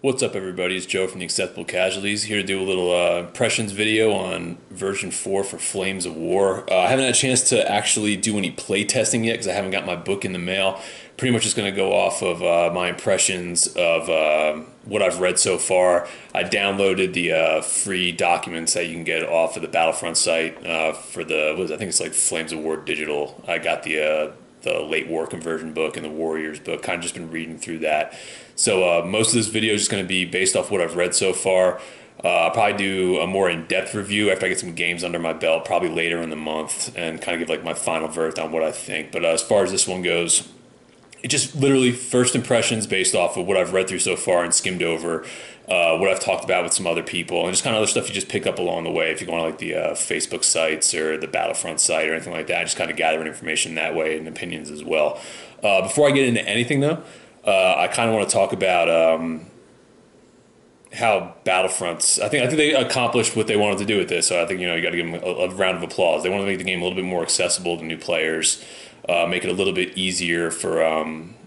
What's up, everybody? It's Joe from the Acceptable Casualties here to do a little impressions video on version 4 for Flames of War. I haven't had a chance to actually do any play testing yet because I haven't got my book in the mail. Pretty much just going to go off of my impressions of what I've read so far. I downloaded the free documents that you can get off of the Battlefront site for I think it's like Flames of War Digital. I got the late war conversion book and the Warriors book. Kind of just been reading through that. So most of this video is just going to be based off what I've read so far. I'll probably do a more in-depth review after I get some games under my belt, probably later in the month, and kind of give like my final verdict on what I think. But as far as this one goes, it just literally first impressions based off of what I've read through so far and skimmed over what I've talked about with some other people and just kind of other stuff you just pick up along the way if you go on like the Facebook sites or the Battlefront site or anything like that. Just kind of gathering information that way and opinions as well. Before I get into anything though, I kind of want to talk about how Battlefronts. I think they accomplished what they wanted to do with this. So I think you got to give them a round of applause. They want to make the game a little bit more accessible to new players, make it a little bit easier for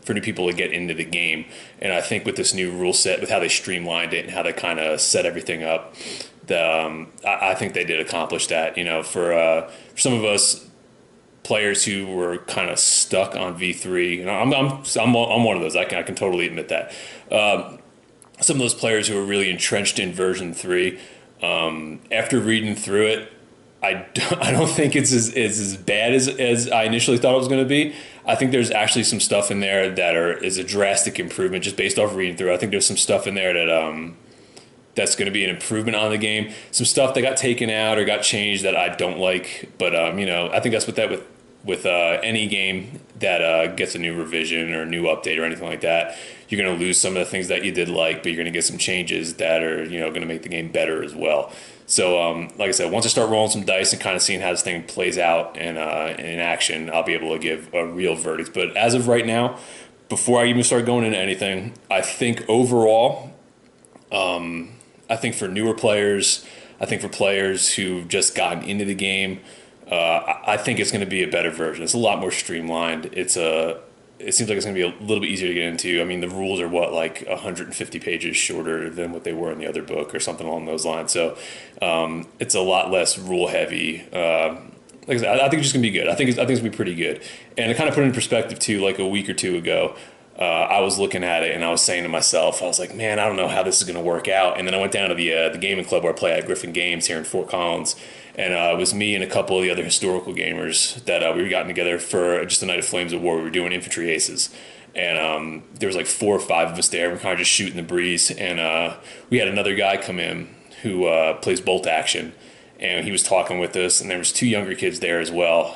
new people to get into the game. And I think with this new rule set, with how they streamlined it and how they kind of set everything up, I think they did accomplish that. For some of us players who were kind of stuck on V3. I'm one of those. I can totally admit that. Some of those players who were really entrenched in version 3. After reading through it, I don't think it's as bad as I initially thought it was going to be. I think there's actually some stuff in there that is a drastic improvement just based off reading through. I think there's some stuff in there that's going to be an improvement on the game. Some stuff that got taken out or got changed that I don't like, but I think that's with any game that gets a new revision or a new update or anything like that. You're going to lose some of the things that you did like, but you're going to get some changes that are going to make the game better as well. So like I said, once I start rolling some dice and kind of seeing how this thing plays out in action, I'll be able to give a real verdict. But as of right now, before I even start going into anything, I think overall, I think for newer players, I think for players who've just gotten into the game, I think it's going to be a better version. It's a lot more streamlined. It seems like it's going to be a little bit easier to get into. I mean, the rules are like 150 pages shorter than what they were in the other book or something along those lines. So it's a lot less rule heavy. Like I said, I think it's just going to be good. I think it's going to be pretty good. And to kind of put it in perspective too, like a week or two ago, I was looking at it and I was saying to myself, I was like, man, I don't know how this is going to work out. And then I went down to the gaming club where I play at Griffin Games here in Fort Collins. And it was me and a couple of the other historical gamers that we were gotten together for just a night of Flames of War. We were doing Infantry Aces. And there was like 4 or 5 of us there. We were kind of just shooting the breeze. And we had another guy come in who plays bolt action. And he was talking with us. And there was 2 younger kids there as well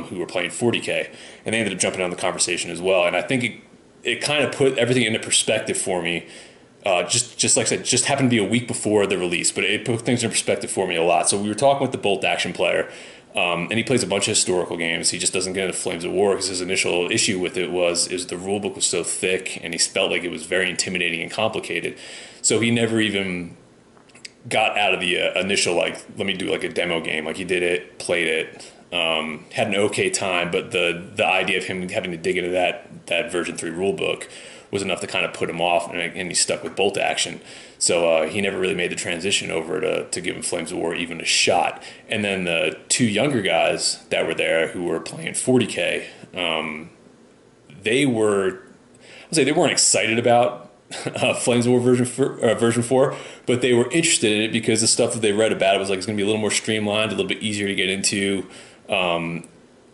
who were playing 40K. And they ended up jumping on the conversation as well. And I think it kind of put everything into perspective for me. Just like I said, just happened to be a week before the release, but it put things in perspective for me a lot. So we were talking with the bolt action player, and he plays a bunch of historical games. He just doesn't get into Flames of War because his initial issue with it is the rule book was so thick, and he felt like it was very intimidating and complicated. So he never even got out of the initial like, let me do like a demo game. Like he did it, played it, had an okay time, but the idea of him having to dig into that version 3 rule book was enough to kind of put him off, and he stuck with bolt action. So he never really made the transition over to giving Flames of War even a shot. And then the 2 younger guys that were there who were playing 40K, they weren't excited about Flames of War version 4, but they were interested in it because the stuff that they read about it was like it's going to be a little more streamlined, a little bit easier to get into,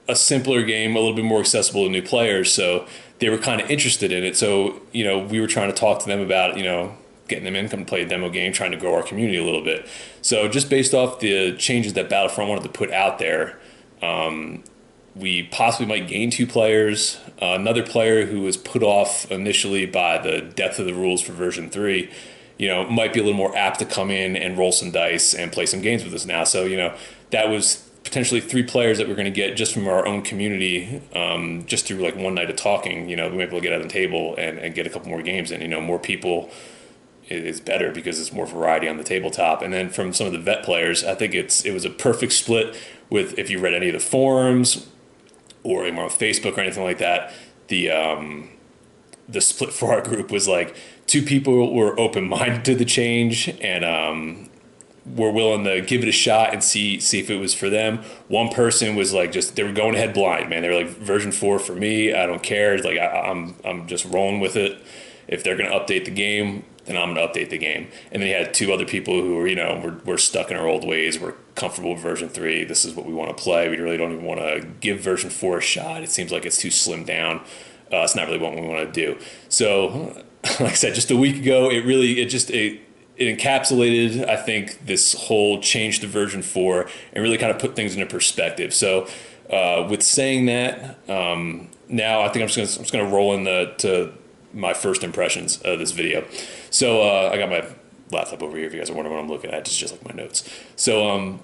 a simpler game, a little bit more accessible to new players. So they were kind of interested in it. So, we were trying to talk to them about, getting them in, come play a demo game, trying to grow our community a little bit. So just based off the changes that Battlefront wanted to put out there, we possibly might gain 2 players. Another player who was put off initially by the depth of the rules for version 3, might be a little more apt to come in and roll some dice and play some games with us now. So, that was potentially 3 players that we're going to get just from our own community, just through like one night of talking. We might be able to get at the table and get a couple more games in. More people is better because it's more variety on the tabletop. And then from some of the vet players, I think it was a perfect split with, if you read any of the forums or on Facebook or anything like that, the the split for our group was like two people were open-minded to the change and were willing to give it a shot and see if it was for them. One person was like, just, they were going ahead blind, man. They were like, version 4 for me, I don't care. It's like I'm just rolling with it. If they're going to update the game, then I'm going to update the game. And then you had two other people who were, we're stuck in our old ways. We're comfortable with version 3. This is what we want to play. We really don't even want to give version 4 a shot. It seems like it's too slimmed down. It's not really what we want to do. So, like I said, just a week ago, it encapsulated, I think, this whole change to version 4 and really kind of put things into perspective. So, with saying that, now I think I'm just gonna roll into my first impressions of this video. So I got my laptop over here if you guys are wondering what I'm looking at. It's just like my notes. So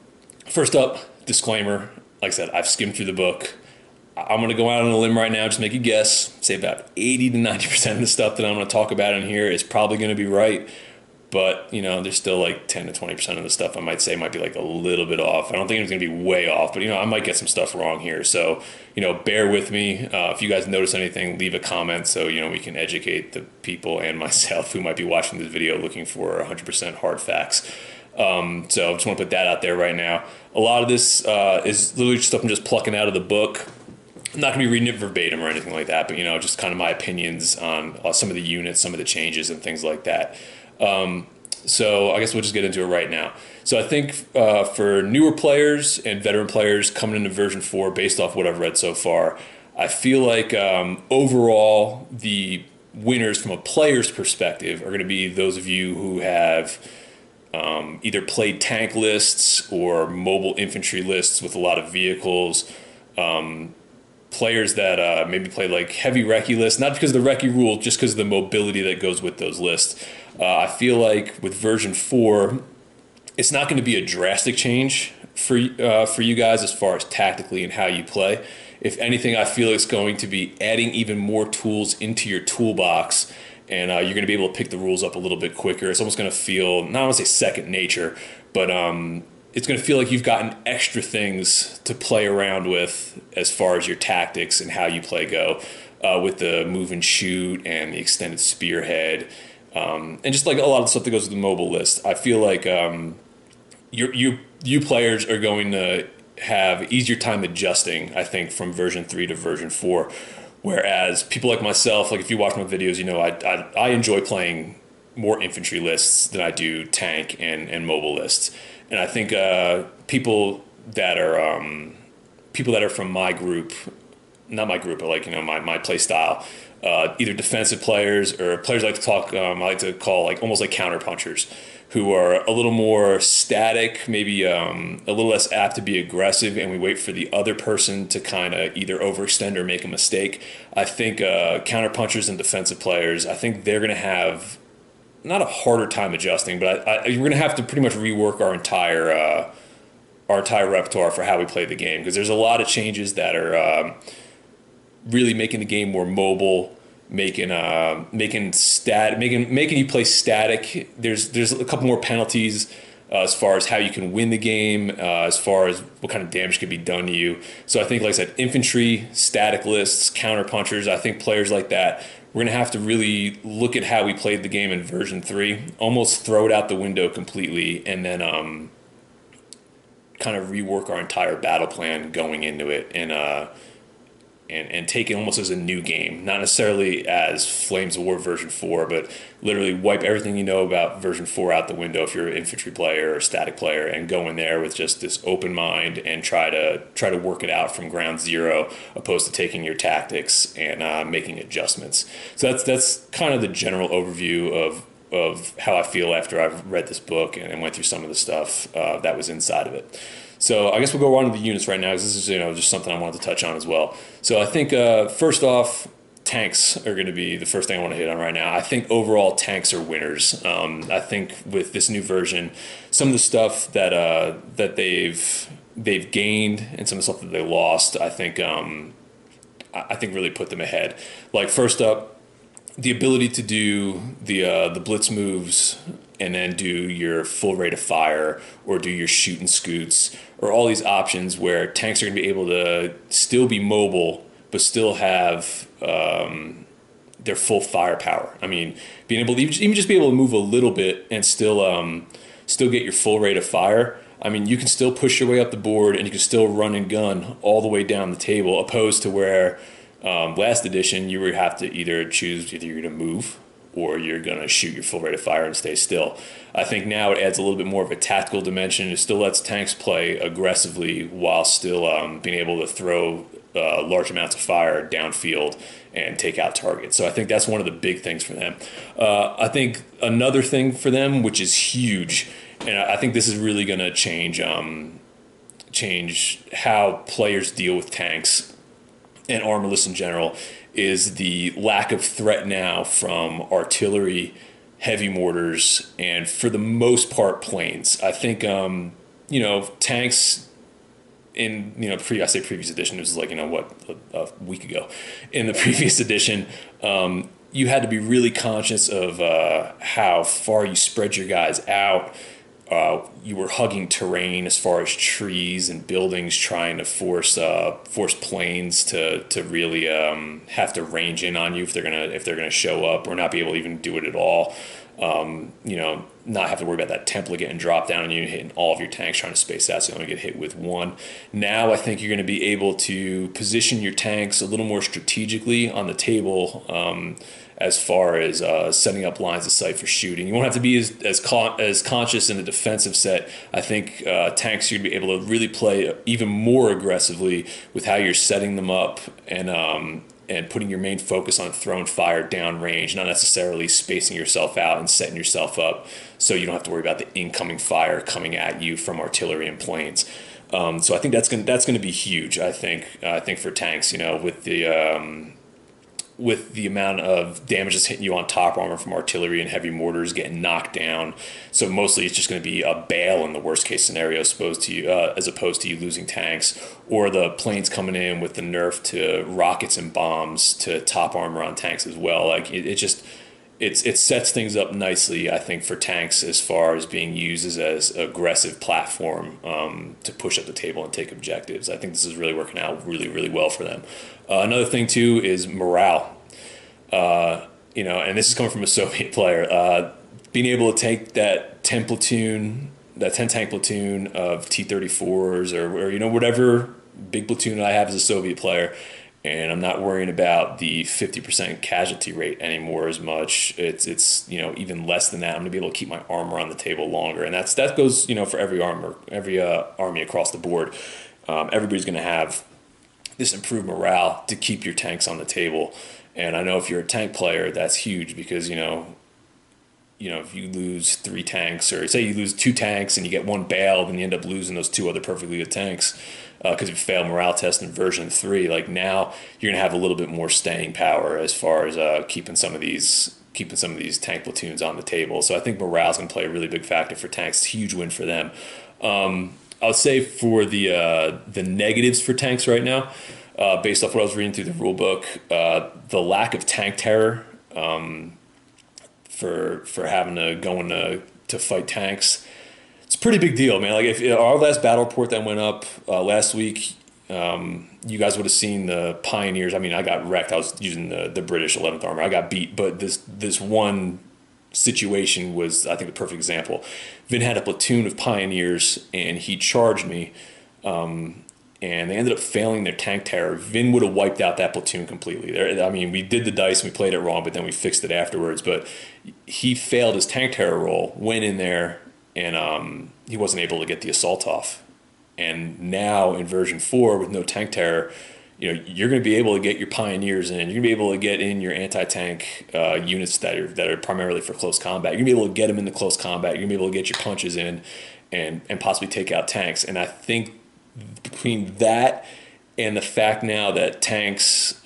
first up, disclaimer. Like I said, I've skimmed through the book. I'm going to go out on a limb right now, just make a guess. Say about 80 to 90% of the stuff that I'm going to talk about in here is probably going to be right. But, there's still like 10 to 20% of the stuff I might say might be like a little bit off. I don't think it's going to be way off, but, I might get some stuff wrong here. So, bear with me. If you guys notice anything, leave a comment so, we can educate the people and myself who might be watching this video looking for 100% hard facts. So I just want to put that out there right now. A lot of this is literally stuff I'm just plucking out of the book. I'm not going to be reading it verbatim or anything like that, but, just kind of my opinions on some of the units, some of the changes and things like that. So I guess we'll just get into it right now. So I think for newer players and veteran players coming into version 4, based off what I've read so far, I feel like overall the winners from a player's perspective are going to be those of you who have either played tank lists or mobile infantry lists with a lot of vehicles, players that maybe play like heavy recce lists, not because of the recce rule, just because of the mobility that goes with those lists. I feel like with version 4, it's not going to be a drastic change for you guys as far as tactically and how you play. If anything, I feel it's going to be adding even more tools into your toolbox, and you're going to be able to pick the rules up a little bit quicker. It's almost going to feel, not want to say second nature, but it's going to feel like you've gotten extra things to play around with as far as your tactics and how you play go, with the move and shoot and the extended spearhead, and just like a lot of stuff that goes with the mobile list. I feel like you players are going to have easier time adjusting, I think, from version 3 to version 4. Whereas people like myself, like if you watch my videos, I enjoy playing more infantry lists than I do tank and mobile lists. And I think people that are from my group, not my group, but like my play style, either defensive players or players I like to call like almost like counter punchers, who are a little more static, maybe a little less apt to be aggressive, and we wait for the other person to kind of either overextend or make a mistake. I think counter punchers and defensive players, I think they're going to have not a harder time adjusting, but we're going to have to pretty much rework our entire repertoire for how we play the game, because there's a lot of changes that are really making the game more mobile, making you play static. There's a couple more penalties as far as how you can win the game, as far as what kind of damage can be done to you. So I think, like I said, infantry, static lists, counter punchers, I think players like that, we're going to have to really look at how we played the game in version 3, almost throw it out the window completely, and then kind of rework our entire battle plan going into it, and take it almost as a new game, not necessarily as Flames of War version 4, but literally wipe everything you know about version 4 out the window if you're an infantry player or static player, and go in there with just this open mind and try to work it out from ground zero, opposed to taking your tactics and making adjustments. So that's kind of the general overview of how I feel after I've read this book and went through some of the stuff that was inside of it. So I guess we'll go on to the units right now, because this is just something I wanted to touch on as well. So I think first off, tanks are going to be the first thing I want to hit on right now. I think overall tanks are winners. I think with this new version, some of the stuff that they've gained and some of the stuff that they lost, I think really put them ahead. Like first up, the ability to do the blitz moves and then do your full rate of fire or do your shoot and scoots, or all these options where tanks are going to be able to still be mobile but still have their full firepower. I mean, being able to even just be able to move a little bit and still get your full rate of fire. I mean, you can still push your way up the board and you can still run and gun all the way down the table, opposed to where last edition you would have to either choose either you're going to move or you're going to shoot your full rate of fire and stay still. I think now it adds a little bit more of a tactical dimension. It still lets tanks play aggressively while still being able to throw large amounts of fire downfield and take out targets. So I think that's one of the big things for them. I think another thing for them, which is huge, and I think this is really going to change how players deal with tanks and armorless in general, is the lack of threat now from artillery, heavy mortars, and for the most part planes. I think tanks in previous edition, it was like a week ago. In the previous edition, you had to be really conscious of how far you spread your guys out. You were hugging terrain as far as trees and buildings, trying to force planes to really have to range in on you if they're gonna show up, or not be able to even do it at all. Not have to worry about that template getting dropped down on you and hitting all of your tanks trying to space out, so you only get hit with one. Now I think you're going to be able to position your tanks a little more strategically on the table, as far as setting up lines of sight for shooting. You won't have to be as conscious in the defensive set. I think tanks, you're going to be able to really play even more aggressively with how you're setting them up, and putting your main focus on throwing fire downrange, not necessarily spacing yourself out and setting yourself up so you don't have to worry about the incoming fire coming at you from artillery and planes. So I think that's going to be huge. I think for tanks, with the amount of damage that's hitting you on top armor from artillery and heavy mortars getting knocked down. So mostly it's just going to be a bail in the worst case scenario, as opposed to you losing tanks, or the planes coming in with the nerf to rockets and bombs to top armor on tanks as well. Like it sets things up nicely, I think, for tanks as far as being used as aggressive platform to push up the table and take objectives. I think this is really working out really, really well for them. Another thing too is morale. And this is coming from a Soviet player. Being able to take that 10 tank platoon of T-34s or whatever big platoon I have as a Soviet player, and I'm not worrying about the 50% casualty rate anymore as much. It's even less than that. I'm gonna be able to keep my armor on the table longer, and that goes for every army across the board. Everybody's gonna have this improved morale to keep your tanks on the table. And I know if you're a tank player, that's huge, because if you lose 3 tanks, or say you lose 2 tanks and you get 1 bail, then you end up losing those 2 other perfectly good tanks because you failed morale test in version 3. Like, now you're gonna have a little bit more staying power as far as keeping some of these tank platoons on the table. So I think morale is gonna play a really big factor for tanks. It's a huge win for them. I would say for the negatives for tanks right now, based off what I was reading through the rule book, the lack of tank terror for having to go to fight tanks, it's a pretty big deal, man. Like, if our last battle report that went up last week, you guys would have seen the Pioneers. I mean, I got wrecked. I was using the British 11th Armor. I got beat, but this one situation was, I think, the perfect example. Vin had a platoon of Pioneers, and he charged me, and they ended up failing their tank terror. Vin would have wiped out that platoon completely. I mean, we did the dice and we played it wrong, but then we fixed it afterwards. But he failed his tank terror roll, went in there, and he wasn't able to get the assault off. And now in version 4, with no tank terror, you're going to be able to get your Pioneers in. You're going to be able to get in your anti-tank units that are primarily for close combat. You're going to be able to get them into close combat. You're going to be able to get your punches in and possibly take out tanks. And I think between that and the fact now that tanks,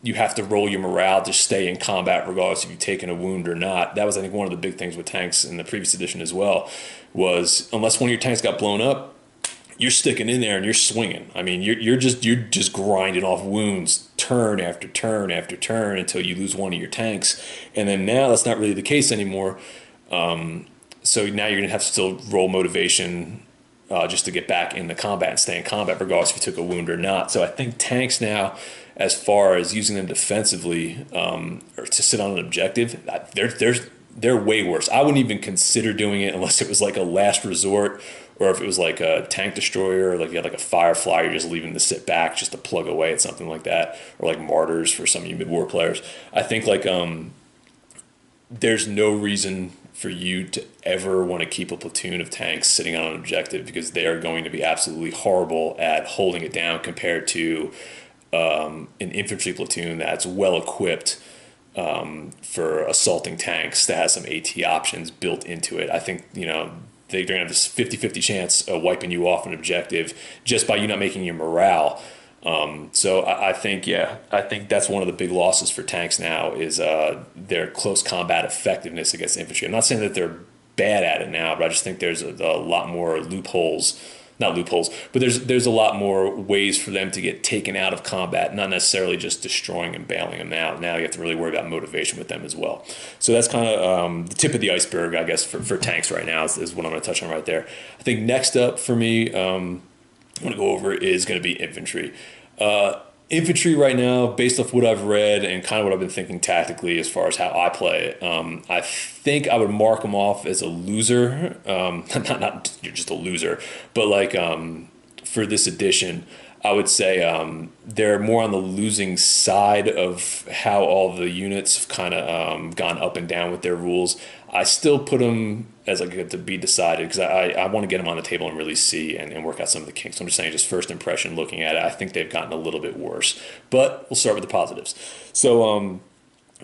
you have to roll your morale to stay in combat regardless if you've taken a wound or not. That was, I think, one of the big things with tanks in the previous edition as well, was unless one of your tanks got blown up, you're sticking in there and you're swinging. I mean, you're just grinding off wounds turn after turn after turn until you lose one of your tanks. And then now that's not really the case anymore. So now you're gonna have to still roll motivation just to get back into combat and stay in combat, regardless if you took a wound or not. So I think tanks now, as far as using them defensively or to sit on an objective, they're way worse. I wouldn't even consider doing it unless it was like a last resort, or if it was like a tank destroyer, or like you had like a Firefly, you're just leaving to sit back just to plug away at something like that, or like Martyrs for some of you mid-war players. I think like there's no reason for you to ever want to keep a platoon of tanks sitting on an objective, because they are going to be absolutely horrible at holding it down compared to an infantry platoon that's well equipped for assaulting tanks, that has some AT options built into it. I think, they're going to have this 50-50 chance of wiping you off an objective just by you not making your morale. So I think that's one of the big losses for tanks now is their close combat effectiveness against infantry. I'm not saying that they're bad at it now, but I just think there's a lot more not loopholes, but there's a lot more ways for them to get taken out of combat, not necessarily just destroying and bailing them out. Now you have to really worry about motivation with them as well. So that's kind of the tip of the iceberg, I guess, for tanks right now is what I'm going to touch on right there. I think next up for me, I'm going to go over is going to be infantry. Infantry right now, based off what I've read and kind of what I've been thinking tactically as far as how I play it, I think I would mark them off as a loser. Not you're just a loser, but like for this edition, I would say they're more on the losing side of how all the units have kind of gone up and down with their rules. I still put them as like to be decided, because I want to get them on the table and really see and work out some of the kinks. So I'm just saying, just first impression looking at it, I think they've gotten a little bit worse. But we'll start with the positives. So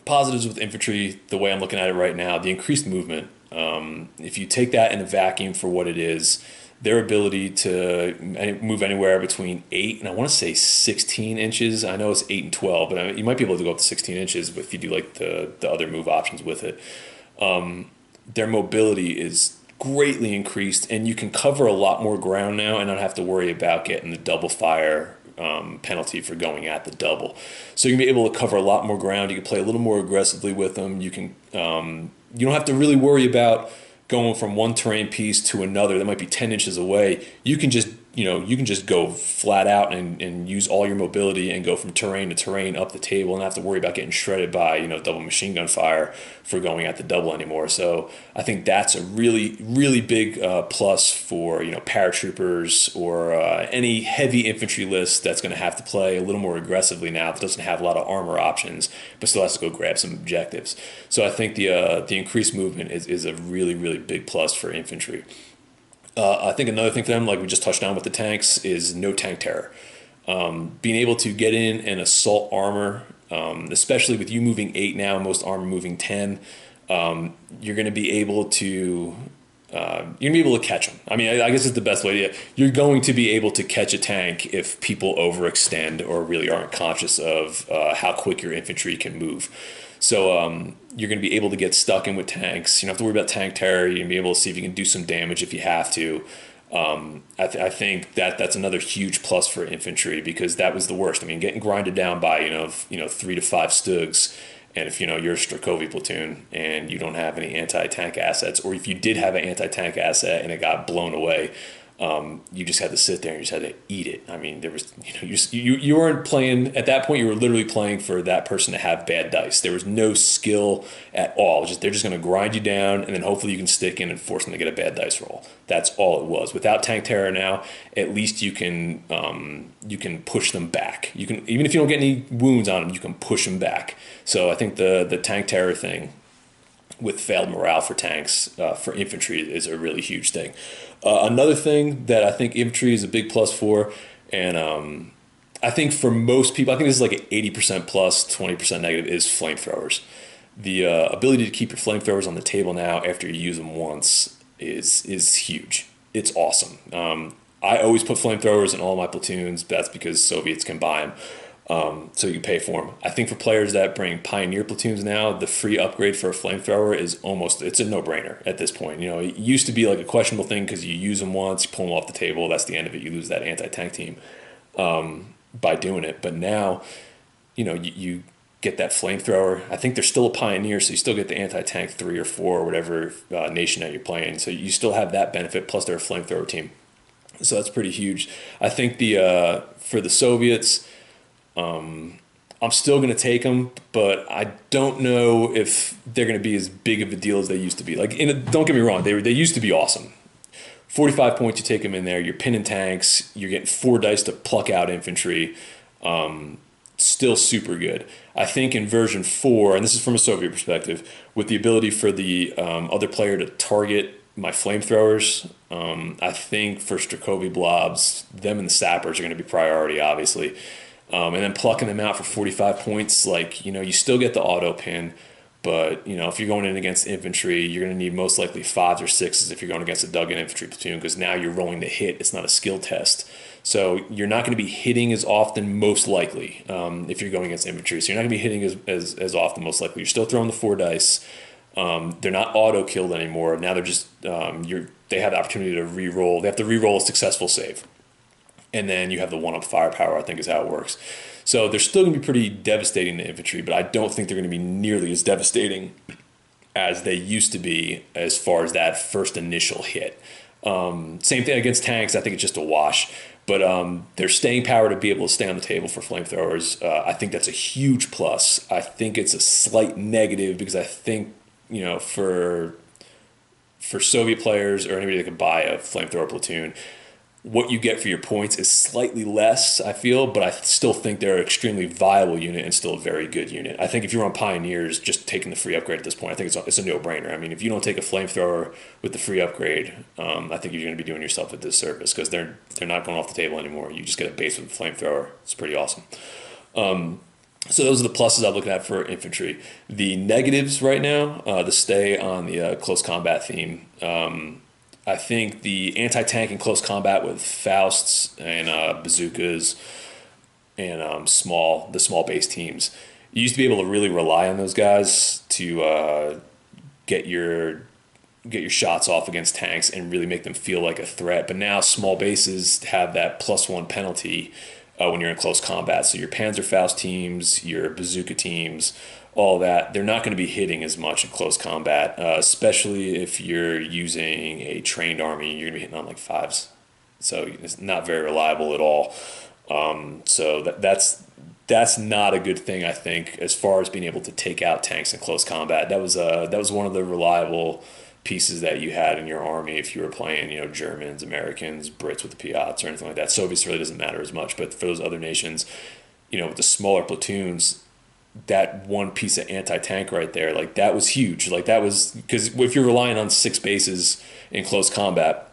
positives with infantry, the way I'm looking at it right now, the increased movement. If you take that in a vacuum for what it is, their ability to move anywhere between 8 and I want to say 16 inches. I know it's 8 and 12, but you might be able to go up to 16 inches if you do like the other move options with it. Their mobility is greatly increased, and you can cover a lot more ground now and not have to worry about getting the double fire penalty for going at the double. So you can be able to cover a lot more ground. You can play a little more aggressively with them. You can you don't have to really worry about going from one terrain piece to another that might be 10 inches away. You can just go flat out and use all your mobility and go from terrain to terrain up the table, and not have to worry about getting shredded by double machine gun fire for going at the double anymore. So I think that's a really, really big plus for paratroopers or any heavy infantry list that's going to have to play a little more aggressively now, that doesn't have a lot of armor options but still has to go grab some objectives. So I think the increased movement is a really, really big plus for infantry. I think another thing for them, like we just touched on with the tanks, is no tank terror. Being able to get in and assault armor, especially with you moving 8 now, most armor moving 10, you're going to be able to catch them. I mean, I guess it's the best way to. You're going to be able to catch a tank if people overextend or really aren't conscious of how quick your infantry can move. So you're going to be able to get stuck in with tanks. You don't have to worry about tank terror. You're going to be able to see if you can do some damage if you have to. I think that's another huge plus for infantry, because that was the worst. I mean, getting grinded down by 3 to 5 Stugs, and if you're a Strakovi platoon and you don't have any anti-tank assets, or if you did have an anti-tank asset and it got blown away, you just had to sit there and you just had to eat it. I mean, there was, you weren't playing at that point. You were literally playing for that person to have bad dice. There was no skill at all. They're just going to grind you down, and then hopefully you can stick in and force them to get a bad dice roll. That's all it was. Without tank terror now, at least you can push them back. You can, even if you don't get any wounds on them, you can push them back. So I think the tank terror thing with failed morale for tanks, for infantry, is a really huge thing. Another thing that I think infantry is a big plus for, and I think for most people, I think this is like an 80% plus, 20% negative, is flamethrowers. The ability to keep your flamethrowers on the table now after you use them once is huge. It's awesome. I always put flamethrowers in all my platoons. That's because Soviets can buy them. So you can pay for them. I think for players that bring Pioneer platoons now, the free upgrade for a flamethrower it's a no-brainer at this point. It used to be like a questionable thing because you use them once, you pull them off the table, that's the end of it. You lose that anti-tank team by doing it. But now, you get that flamethrower. I think there's still a Pioneer, so you still get the anti-tank 3 or 4 or whatever nation that you're playing. So you still have that benefit, plus they're a flamethrower team. So that's pretty huge. I think the for the Soviets, I'm still going to take them, but I don't know if they're going to be as big of a deal as they used to be. Like, don't get me wrong, they used to be awesome. 45 points, you take them in there. You're pinning tanks. You're getting 4 dice to pluck out infantry. Still super good. I think in version 4, and this is from a Soviet perspective, with the ability for the other player to target my flamethrowers, I think for Strakovy blobs, them and the sappers are going to be priority, obviously. And then plucking them out for 45 points, like, you still get the auto pin, but, if you're going in against infantry, you're going to need most likely 5s or 6s if you're going against a dug-in infantry platoon, because now you're rolling to hit. It's not a skill test. So you're not going to be hitting as often, most likely, if you're going against infantry. So you're not going to be hitting as often, most likely. You're still throwing the 4 dice. They're not auto-killed anymore. Now they're just, they have the opportunity to re-roll. They have to re-roll a successful save. And then you have the 1-up firepower, I think is how it works. So they're still going to be pretty devastating to infantry, but I don't think they're going to be nearly as devastating as they used to be as far as that first initial hit. Same thing against tanks. I think it's just a wash. But their staying power to be able to stay on the table for flamethrowers, I think that's a huge plus. I think it's a slight negative because I think, for Soviet players or anybody that could buy a flamethrower platoon, what you get for your points is slightly less, I feel, but I still think they're an extremely viable unit and still a very good unit. I think if you're on Pioneers, just taking the free upgrade at this point, I think it's a no-brainer. I mean, if you don't take a flamethrower with the free upgrade, I think you're going to be doing yourself a disservice because they're not going off the table anymore. You just get a base with a flamethrower. It's pretty awesome. So those are the pluses I'm looking at for infantry. The negatives right now, to stay on the close combat theme, I think the anti-tank in close combat with Fausts and bazookas and the small base teams, you used to be able to really rely on those guys to get your shots off against tanks and really make them feel like a threat. But now small bases have that +1 penalty when you're in close combat. So your Panzerfaust teams, your bazooka teams, all that, they're not going to be hitting as much in close combat, especially if you're using a trained army. You're going to be hitting on like 5s. So it's not very reliable at all. So that's not a good thing, I think, as far as being able to take out tanks in close combat. That was one of the reliable pieces that you had in your army if you were playing, Germans, Americans, Brits with the Piats or anything like that. Soviets really doesn't matter as much, but for those other nations, with the smaller platoons, that one piece of anti-tank right there, like that was huge. Like that was, because if you're relying on 6 bases in close combat,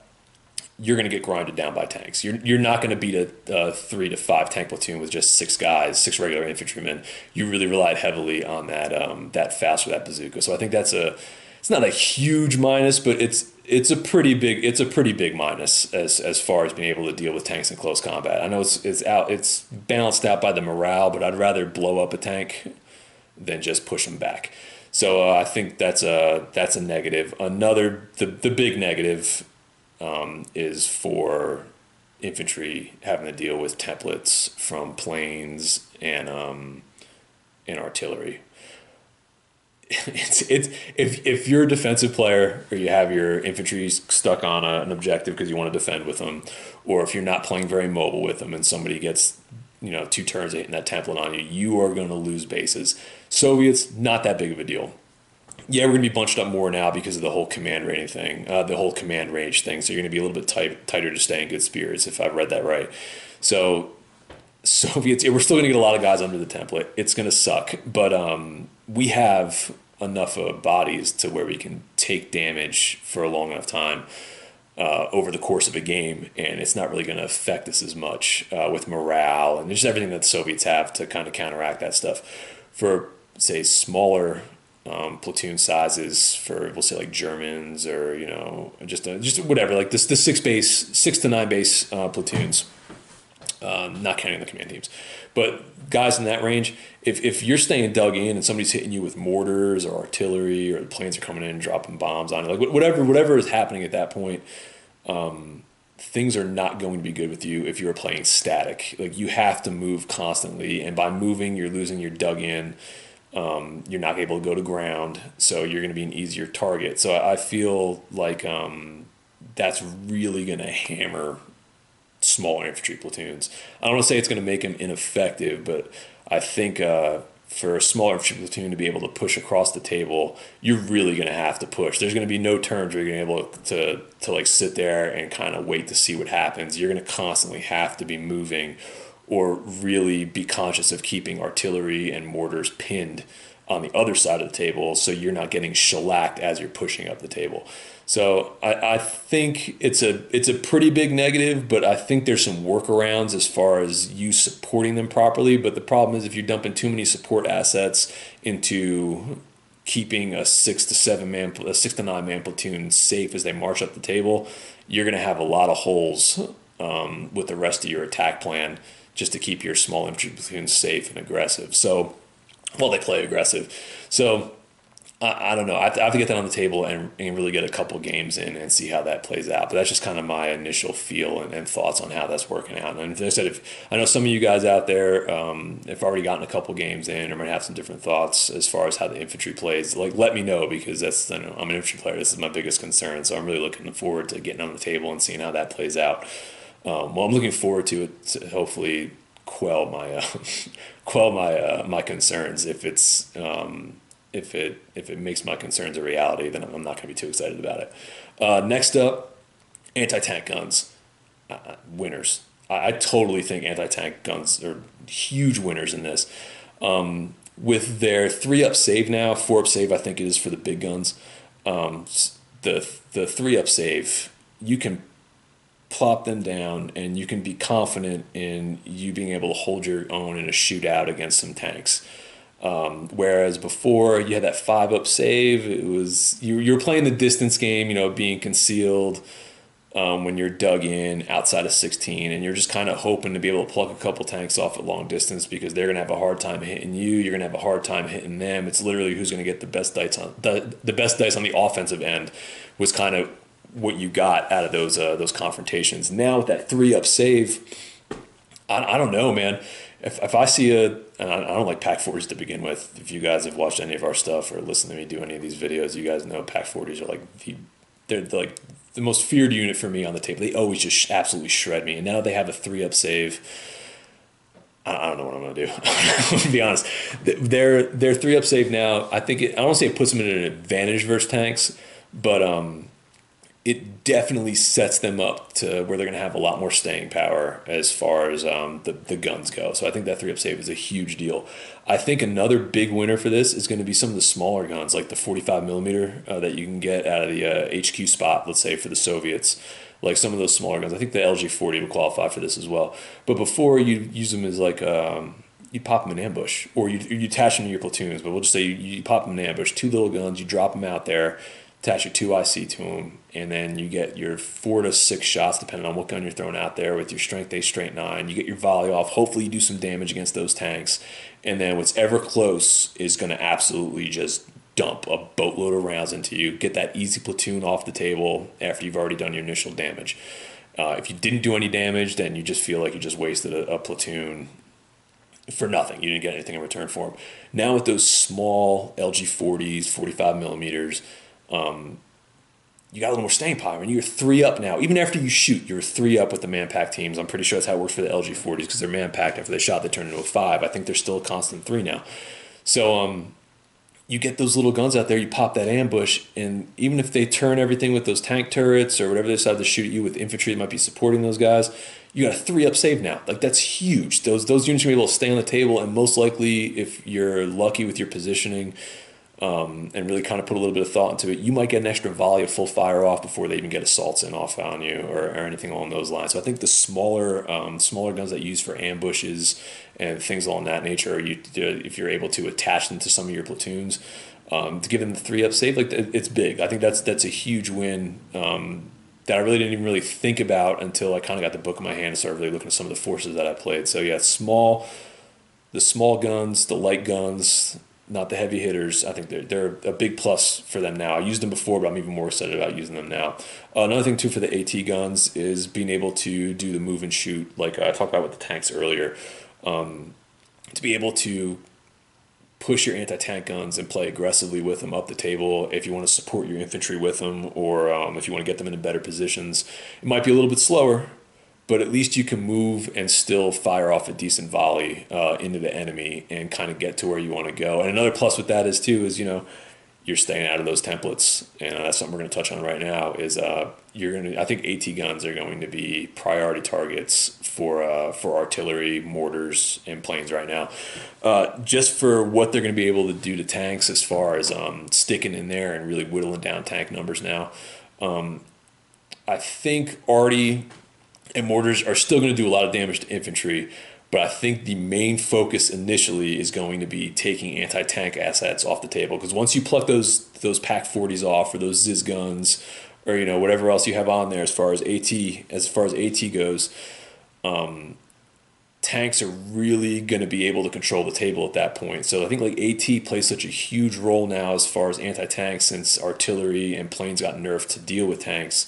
you're going to get grinded down by tanks. You're not going to beat a 3 to 5 tank platoon with just 6 guys, 6 regular infantrymen. You really relied heavily on that Faust or that bazooka. So I think it's not a huge minus, but it's a pretty big minus as far as being able to deal with tanks in close combat. I know it's balanced out by the morale, but I'd rather blow up a tank than just push them back. So I think that's a negative. The big negative is for infantry having to deal with templates from planes and artillery. It's if you're a defensive player or you have your infantry stuck on an objective because you want to defend with them, or if you're not playing very mobile with them and somebody gets 2 turns hitting that template on you, you are going to lose bases. Soviets, not that big of a deal. Yeah, we're going to be bunched up more now because of the whole command rating thing, the whole command range thing. So you're going to be a little bit tighter to stay in good spirits, if I've read that right. So Soviets, we're still going to get a lot of guys under the template. It's going to suck, but we have enough of bodies to where we can take damage for a long enough time over the course of a game, and it's not really going to affect us as much with morale and just everything that the Soviets have to kind of counteract that stuff. For, say, smaller platoon sizes, for we'll say like Germans or just whatever, like the 6 to 9 base platoons. Not counting the command teams, but guys in that range, if you're staying dug in and somebody's hitting you with mortars or artillery, or the planes are coming in and dropping bombs on you, like whatever is happening at that point, things are not going to be good with you if you're playing static. Like you have to move constantly, and by moving, you're losing your dug in. You're not able to go to ground, so you're going to be an easier target. So I feel like that's really going to hammer smaller infantry platoons. I don't want to say it's going to make them ineffective, but I think for a smaller infantry platoon to be able to push across the table, you're really going to have to push. There's going to be no turns where you're going to be able to like sit there and kind of wait to see what happens. You're going to constantly have to be moving or really be conscious of keeping artillery and mortars pinned on the other side of the table so you're not getting shellacked as you're pushing up the table. So I think it's a pretty big negative, but I think there's some workarounds as far as you supporting them properly. But the problem is if you're dumping too many support assets into keeping a 6 to 9 man platoon safe as they march up the table, you're going to have a lot of holes with the rest of your attack plan just to keep your small infantry platoons safe and aggressive. So, well, they play aggressive. So I don't know. I have to get that on the table and really get a couple games in and see how that plays out. But that's just kind of my initial feel and thoughts on how that's working out. And as I said, if I know some of you guys out there have already gotten a couple games in or might have some different thoughts as far as how the infantry plays, like let me know, because that's, I'm an infantry player. This is my biggest concern. So I'm really looking forward to getting on the table and seeing how that plays out. Well, I'm looking forward to it to hopefully quell my concerns. If it's if it makes my concerns a reality, then I'm not going to be too excited about it. Next up, anti-tank guns, winners. I totally think anti-tank guns are huge winners in this. With their 3-up save now, 4-up save I think it is for the big guns. The 3-up save, you can plop them down and you can be confident in you being able to hold your own in a shootout against some tanks. Whereas before you had that 5-up save, it was you were playing the distance game, being concealed when you're dug in outside of 16, and you're just kind of hoping to be able to pluck a couple tanks off at long distance because they're gonna have a hard time hitting you. You're gonna have a hard time hitting them. It's literally who's gonna get the best dice on the best dice on the offensive end was kind of what you got out of those confrontations. Now with that 3-up save, I don't know, man. If I see and I don't like Pak 40s to begin with. If you guys have watched any of our stuff or listened to me do any of these videos, you guys know Pak 40s are they're like the most feared unit for me on the table. They always just absolutely shred me. And now they have a 3-up save. I don't know what I'm going to do. To be honest, their 3-up save now, I don't want to say it puts them in an advantage versus tanks, but it definitely sets them up to where they're going to have a lot more staying power as far as the guns go. So I think that 3-up save is a huge deal. I think another big winner for this is going to be some of the smaller guns, like the 45 millimeter that you can get out of the HQ spot, let's say, for the Soviets. Like some of those smaller guns. I think the LG-40 would qualify for this as well. But before, you use them as like you pop them in ambush, or you attach them to your platoons. But we'll just say you pop them in ambush, 2 little guns, you drop them out there, attach your 2 IC to them, and then you get your 4 to 6 shots, depending on what gun you're throwing out there, with your strength 8, strength 9. You get your volley off. Hopefully you do some damage against those tanks. And then what's ever close is going to absolutely just dump a boatload of rounds into you. Get that easy platoon off the table after you've already done your initial damage. If you didn't do any damage, then you just feel like you just wasted a platoon for nothing. You didn't get anything in return for them. Now with those small LG-40s, 45 millimeters, you got a little more staying power, and you're 3-up now. Even after you shoot, you're 3-up with the man-pack teams. I'm pretty sure that's how it works for the LG-40s, because they're man-packed. After they shot, they turn into a 5. I think they're still a constant 3 now. So you get those little guns out there, you pop that ambush, and even if they turn everything with those tank turrets or whatever they decide to shoot at you with infantry that might be supporting those guys, you got a 3-up save now. Like, that's huge. Those units are going to be able to stay on the table, and most likely, if you're lucky with your positioning, and really kind of put a little bit of thought into it, you might get an extra volley of full fire off before they even get assaults in off on you or anything along those lines. So I think the smaller guns that you use for ambushes and things along that nature, if you're able to attach them to some of your platoons, to give them the 3-up save, like, it's big. I think that's a huge win that I really didn't even really think about until I kind of got the book in my hand and started really looking at some of the forces that I played. So yeah, the small guns, the light guns, not the heavy hitters. I think they're a big plus for them now. I used them before, but I'm even more excited about using them now. Another thing, too, for the AT guns is being able to do the move and shoot, like I talked about with the tanks earlier, to be able to push your anti-tank guns and play aggressively with them up the table if you want to support your infantry with them, or if you want to get them into better positions. It might be a little bit slower, but at least you can move and still fire off a decent volley into the enemy and kind of get to where you want to go. And another plus with that is too is you're staying out of those templates, and that's something we're going to touch on right now. Is I think AT guns are going to be priority targets for artillery, mortars, and planes right now, just for what they're going to be able to do to tanks as far as sticking in there and really whittling down tank numbers now. I think arty and mortars are still going to do a lot of damage to infantry, but I think the main focus initially is going to be taking anti-tank assets off the table, because once you pluck those Pac 40s off, or those Ziz guns, or whatever else you have on there as far as AT goes, tanks are really going to be able to control the table at that point. So I think like AT plays such a huge role now as far as anti-tank, since artillery and planes got nerfed to deal with tanks.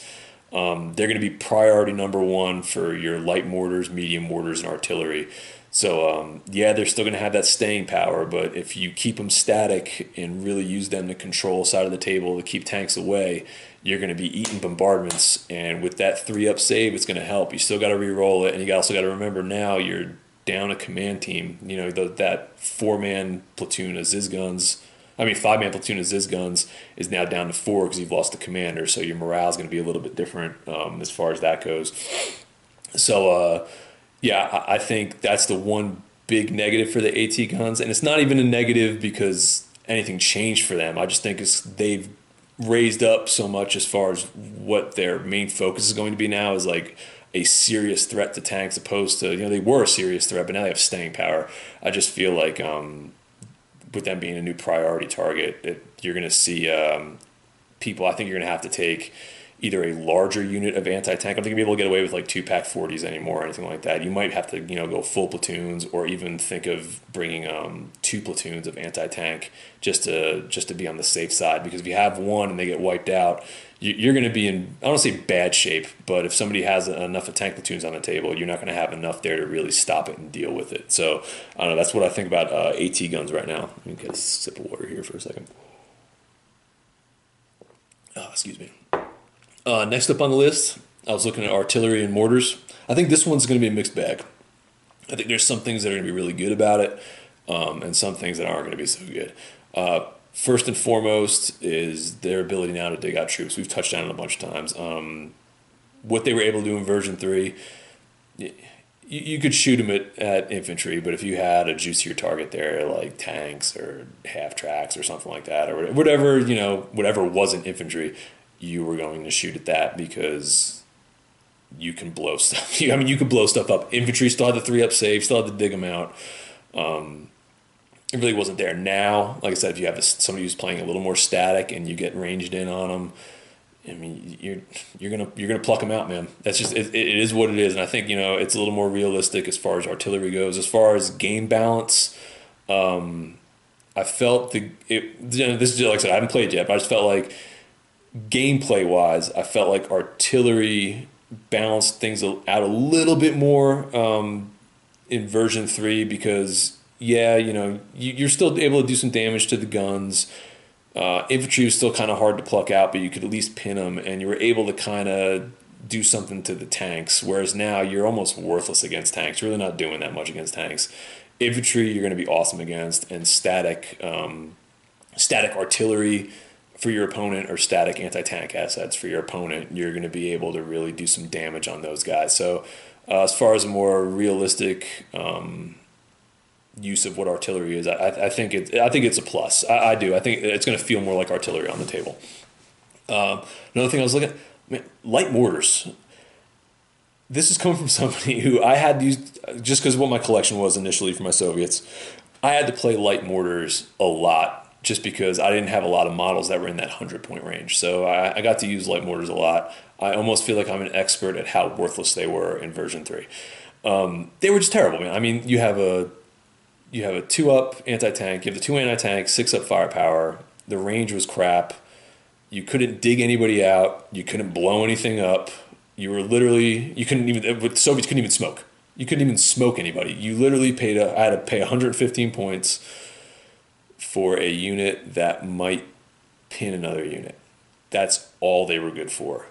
They're going to be priority number one for your light mortars, medium mortars, and artillery. So, they're still going to have that staying power, but if you keep them static and really use them to control side of the table to keep tanks away, you're going to be eating bombardments. And with that 3-up save, it's going to help. You still got to re-roll it, and you also got to remember now you're down a command team. That 4-man platoon of Ziz guns. 5-man platoon of Ziz guns is now down to 4 because you've lost the commander, so your morale is going to be a little bit different as far as that goes. So, I think that's the one big negative for the AT guns, and it's not even a negative because anything changed for them. I just think they've raised up so much as far as what their main focus is going to be now is like a serious threat to tanks, opposed to they were a serious threat, but now they have staying power. I just feel like with them being a new priority target, you're going to see people. I think you're going to have to take either a larger unit of anti-tank. I don't think you'll be able to get away with like 2 Pac 40s anymore or anything like that. You might have to go full platoons, or even think of bringing 2 platoons of anti-tank just to be on the safe side. Because if you have one and they get wiped out, you're going to be in, I don't want to say bad shape, but if somebody has enough of tank platoons on the table, you're not going to have enough there to really stop it and deal with it. So I don't know. That's what I think about AT guns right now. Let me get a sip of water here for a second. Excuse me. Next up on the list, I was looking at artillery and mortars. I think this one's going to be a mixed bag. I think there's some things that are going to be really good about it, and some things that aren't going to be so good. First and foremost is their ability now to dig out troops. We've touched on it a bunch of times. What they were able to do in version 3, you could shoot them at infantry, but if you had a juicier target there, like tanks or half tracks or something like that, or whatever wasn't infantry, you were going to shoot at that, because you can blow stuff. You could blow stuff up. Infantry still had the 3-up save, still had to dig them out. It really wasn't there. Now, like I said, if you have somebody who's playing a little more static and you get ranged in on them, you're gonna pluck them out, man. That's just it is what it is. And I think it's a little more realistic as far as artillery goes. As far as game balance, I felt this is, like I said, I haven't played yet, but I just felt like, gameplay wise, I felt like artillery balanced things out a little bit more in version 3, because you're still able to do some damage to the guns. Infantry was still kind of hard to pluck out, but you could at least pin them, and you were able to kind of do something to the tanks, whereas now you're almost worthless against tanks. You're really not doing that much against tanks. Infantry you're going to be awesome against, and static artillery for your opponent, or static anti-tank assets for your opponent, you're going to be able to really do some damage on those guys. So as far as a more realistic use of what artillery is, I think it's a plus. I do. I think it's going to feel more like artillery on the table. Another thing I was looking at, light mortars. This is coming from somebody who I had used, just because of what my collection was initially for my Soviets. I had to play light mortars a lot, just because I didn't have a lot of models that were in that 100-point range. So I got to use light mortars a lot. I almost feel like I'm an expert at how worthless they were in version 3. They were just terrible, man. You have a 2-up anti-tank, you have the 2 anti-tank, 6-up firepower. The range was crap. You couldn't dig anybody out. You couldn't blow anything up. You couldn't even, with Soviets, couldn't even smoke. You couldn't even smoke anybody. You literally I had to pay 115 points for a unit that might pin another unit. That's all they were good for.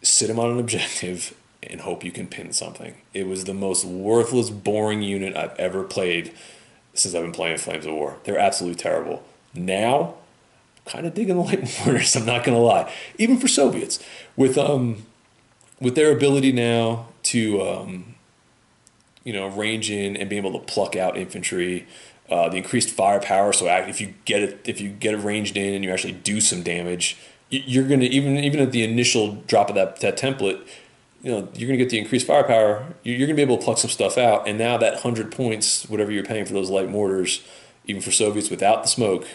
Sit them on an objective and hope you can pin something. It was the most worthless, boring unit I've ever played since I've been playing Flames of War. They're absolutely terrible. Now, kind of digging the light mortars, I'm not going to lie. Even for Soviets. With their ability now to range in and be able to pluck out infantry, the increased firepower. So if you get it ranged in and you actually do some damage, you're gonna even at the initial drop of that template, you're gonna get the increased firepower. You're gonna be able to pluck some stuff out. And now that 100 points, whatever you're paying for those light mortars, even for Soviets without the smoke,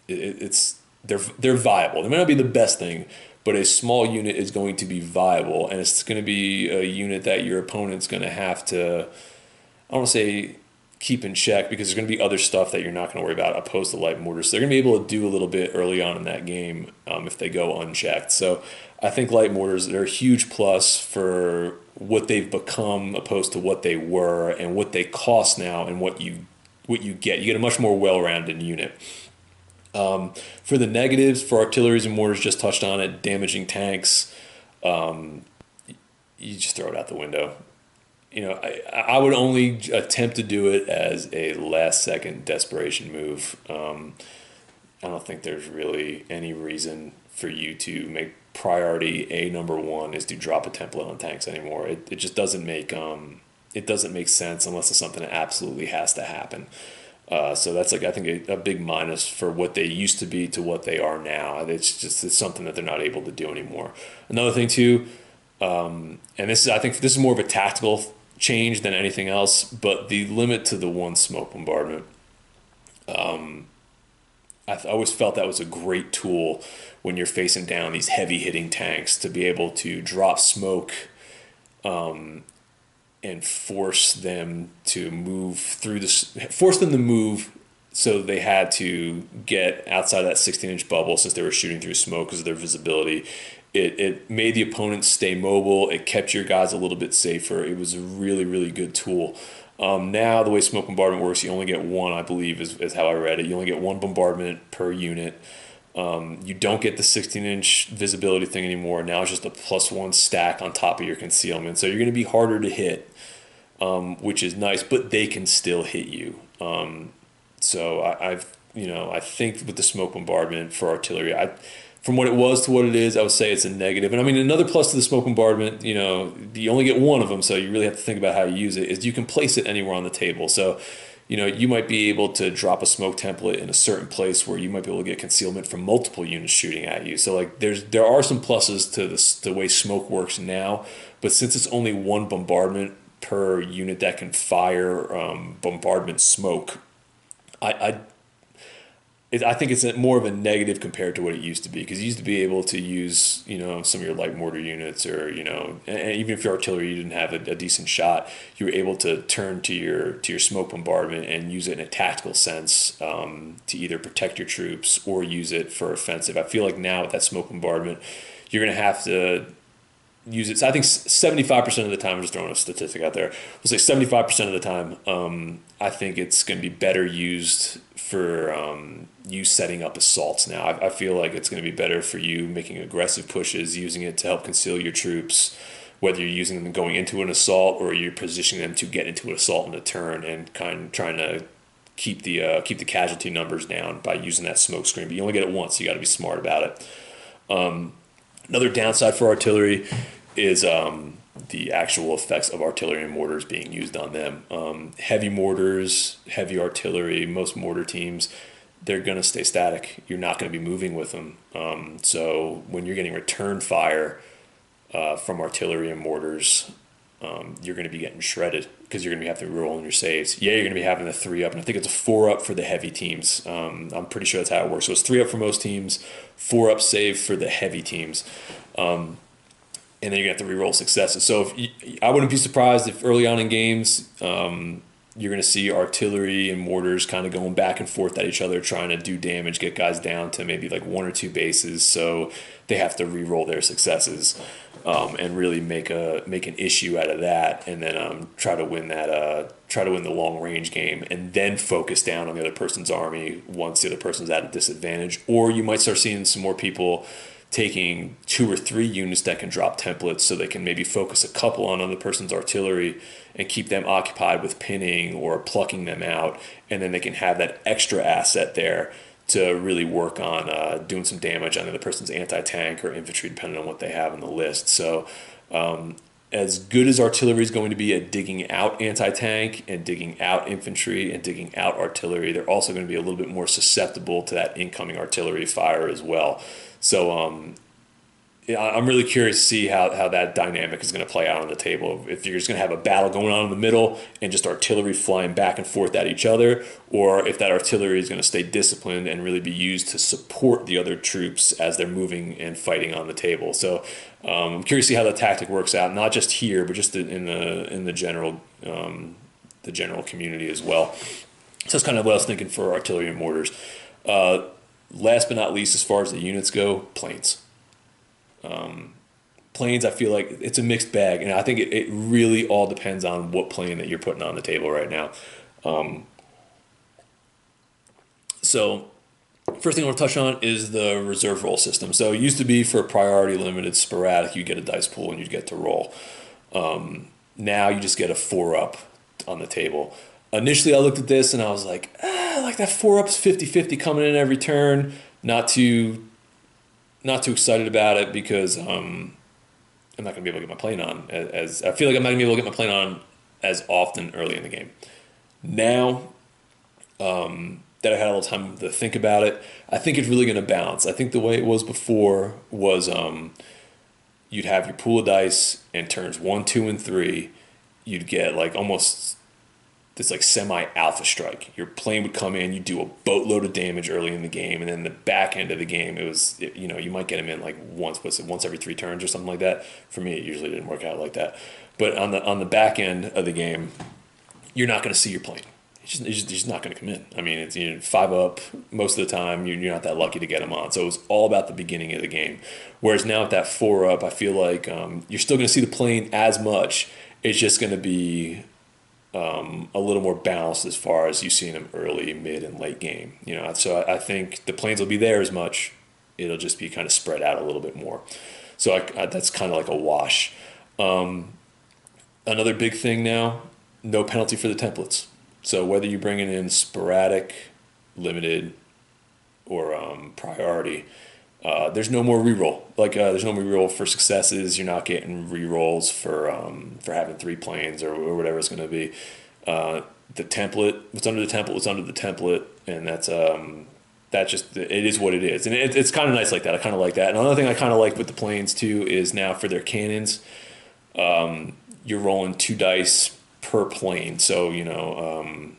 they're viable. They may not be the best thing, but a small unit is going to be viable, and it's going to be a unit that your opponent's going to have to, I don't want to say keep in check, because there's going to be other stuff that you're not going to worry about opposed to light mortars. So they're going to be able to do a little bit early on in that game if they go unchecked. So I think light mortars, they're a huge plus for what they've become opposed to what they were and what they cost now and what you get. You get a much more well-rounded unit. For the negatives, for artilleries and mortars, just touched on it, damaging tanks, you just throw it out the window. I would only attempt to do it as a last-second desperation move. I don't think there's really any reason for you to make priority number one is to drop a template on tanks anymore. It just doesn't make sense unless it's something that absolutely has to happen. So that's I think a big minus for what they used to be to what they are now. It's something that they're not able to do anymore. Another thing too, and I think this is more of a tactical change than anything else, but the limit to the one smoke bombardment. I always felt that was a great tool when you're facing down these heavy hitting tanks to be able to drop smoke, and force them to move so they had to get outside of that 16-inch bubble since they were shooting through smoke because of their visibility. It made the opponent stay mobile. It kept your guys a little bit safer. It was a really, really good tool. Now, the way smoke bombardment works, you only get one, I believe, is how I read it. You only get one bombardment per unit. You don't get the 16-inch visibility thing anymore. Now it's just a +1 stack on top of your concealment. So you're going to be harder to hit, which is nice, but they can still hit you. So I think with the smoke bombardment for artillery, from what it was to what it is, I would say it's a negative. And I mean, another plus to the smoke bombardment, you only get one of them, so you really have to think about how you use it, is you can place it anywhere on the table. So, you might be able to drop a smoke template in a certain place where you might be able to get concealment from multiple units shooting at you. So there are some pluses to the way smoke works now, but since it's only one bombardment per unit that can fire bombardment smoke, I think it's more of a negative compared to what it used to be, because you used to be able to use some of your light mortar units, or and even if your artillery you didn't have a decent shot, you were able to turn to your smoke bombardment and use it in a tactical sense, to either protect your troops or use it for offensive. I feel like now with that smoke bombardment, you're going to have to use it. So I think 75% of the time, I'm just throwing a statistic out there, we'll say 75% of the time, I think it's going to be better used for you setting up assaults now. I feel like it's going to be better for you making aggressive pushes, using it to help conceal your troops, whether you're using them going into an assault or you're positioning them to get into an assault in a turn, and kind of trying to keep the casualty numbers down by using that smoke screen. But you only get it once, so you got to be smart about it. Another downside for artillery is the actual effects of artillery and mortars being used on them. Heavy mortars, heavy artillery, most mortar teams, they're going to stay static. You're not going to be moving with them. So when you're getting return fire from artillery and mortars, you're going to be getting shredded because you're going to have to roll in your saves. Yeah, you're going to be having a 3-up, and I think it's a 4-up for the heavy teams. I'm pretty sure that's how it works. So it's 3-up for most teams, 4-up save for the heavy teams. And then you're going to have to reroll successes. So I wouldn't be surprised if early on in games, you're going to see artillery and mortars kind of going back and forth at each other, trying to do damage, get guys down to maybe like 1 or 2 bases. So they have to reroll their successes, and really make an issue out of that, and then try to win the long range game, and then focus down on the other person's army once the other person's at a disadvantage. Or you might start seeing some more people taking 2 or 3 units that can drop templates so they can maybe focus a couple on another person's artillery and keep them occupied with pinning or plucking them out, and then they can have that extra asset there to really work on doing some damage on the other person's anti-tank or infantry, depending on what they have in the list. So as good as artillery is going to be at digging out anti-tank and digging out infantry and digging out artillery, they're also going to be a little bit more susceptible to that incoming artillery fire as well. So I'm really curious to see how that dynamic is going to play out on the table. If you're just going to have a battle going on in the middle and just artillery flying back and forth at each other, or if that artillery is going to stay disciplined and really be used to support the other troops as they're moving and fighting on the table. So I'm curious to see how the tactic works out, not just here, but just in the general community as well. So that's kind of what I was thinking for artillery and mortars. Last but not least, as far as the units go, planes. Planes, I feel like it's a mixed bag, and I think it really all depends on what plane that you're putting on the table right now. So first thing I want to touch on is the reserve roll system. So it used to be for priority limited sporadic, you get a dice pool and you get to roll. Now you just get a 4-up on the table. Initially I looked at this and I was like, like that 4-up's 50-50 coming in every turn. Not too excited about it because I'm not going to be able to get my plane on. As I feel like I'm not going to be able to get my plane on as often early in the game. Now that I had a little time to think about it, I think it's really going to balance. I think the way it was before was you'd have your pool of dice, and turns 1, 2, and 3, you'd get like almost this like semi-alpha strike. Your plane would come in, you do a boatload of damage early in the game, and then the back end of the game, you might get them in like once every 3 turns or something like that. For me, it usually didn't work out like that. But on the back end of the game, you're not going to see your plane. It's just not going to come in. I mean, it's 5-up most of the time. You're not that lucky to get them on. So it was all about the beginning of the game. Whereas now with that 4-up, I feel like you're still going to see the plane as much. It's just going to be a little more balanced as far as you seeing them early, mid, and late game. So I think the planes will be there as much. It'll just be kind of spread out a little bit more. So that's kind of like a wash. Another big thing now, no penalty for the templates. So whether you're bringing in sporadic, limited, or priority, there's no more reroll. There's no more reroll for successes. You're not getting rerolls for having 3 planes or whatever it's going to be. The template, what's under the template, and that's just, it is what it is. And it's kind of nice like that. I kind of like that. And another thing I kind of like with the planes too is now for their cannons, you're rolling 2 dice per plane. So even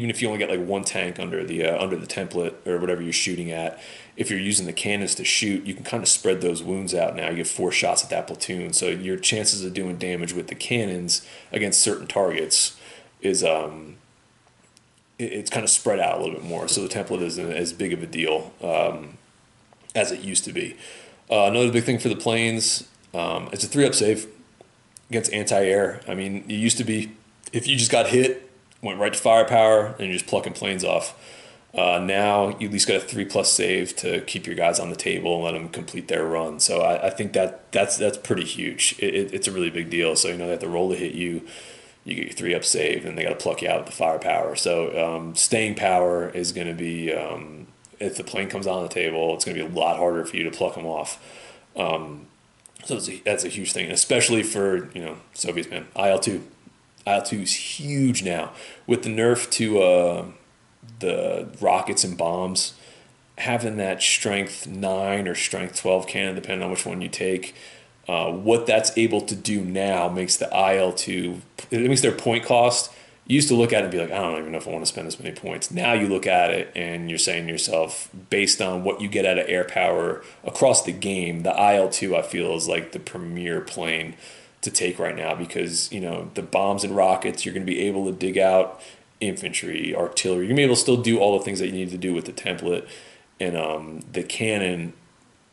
if you only get like 1 tank under the template or whatever you're shooting at, if you're using the cannons to shoot, you can kind of spread those wounds out. Now you get 4 shots at that platoon, so your chances of doing damage with the cannons against certain targets is it's kind of spread out a little bit more. So the template isn't as big of a deal as it used to be. Another big thing for the planes, it's a 3-up save against anti-air. I mean, it used to be if you just got hit, went right to firepower, and you're just plucking planes off. Now you at least got a 3+ save to keep your guys on the table and let them complete their run. So I think that's pretty huge. It's a really big deal. So they have to roll to hit you. You get your 3-up save, and they got to pluck you out with the firepower. So staying power is going to be if the plane comes on the table, it's going to be a lot harder for you to pluck them off. So that's a huge thing, especially for Soviets, man. IL-2. IL-2 is huge now. With the nerf to the rockets and bombs, having that strength 9 or strength 12 cannon, depending on which one you take, what that's able to do now makes the IL-2, it makes their point cost. You used to look at it and be like, I don't even know if I want to spend this many points. Now you look at it and you're saying to yourself, based on what you get out of air power across the game, the IL-2 I feel is like the premier plane to take right now, because the bombs and rockets, you're going to be able to dig out infantry, artillery. You're going to be able to still do all the things that you need to do with the template. And the cannon,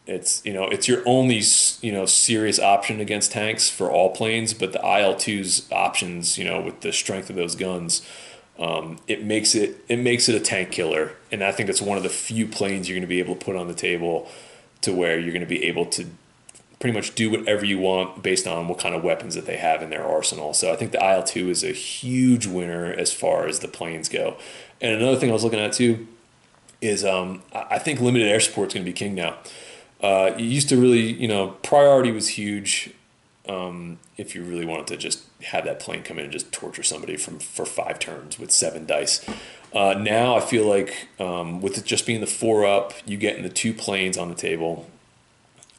it's your only serious option against tanks for all planes. But the IL-2's options, with the strength of those guns, it makes it a tank killer. And I think that's one of the few planes you're going to be able to put on the table to where you're going to be able to pretty much do whatever you want based on what kind of weapons that they have in their arsenal. So I think the IL-2 is a huge winner as far as the planes go. And another thing I was looking at too is I think limited air support is going to be king now. You used to really, priority was huge. If you really wanted to just have that plane come in and just torture somebody for 5 turns with 7 dice. Now I feel like with it just being the 4 up, you getting the 2 planes on the table.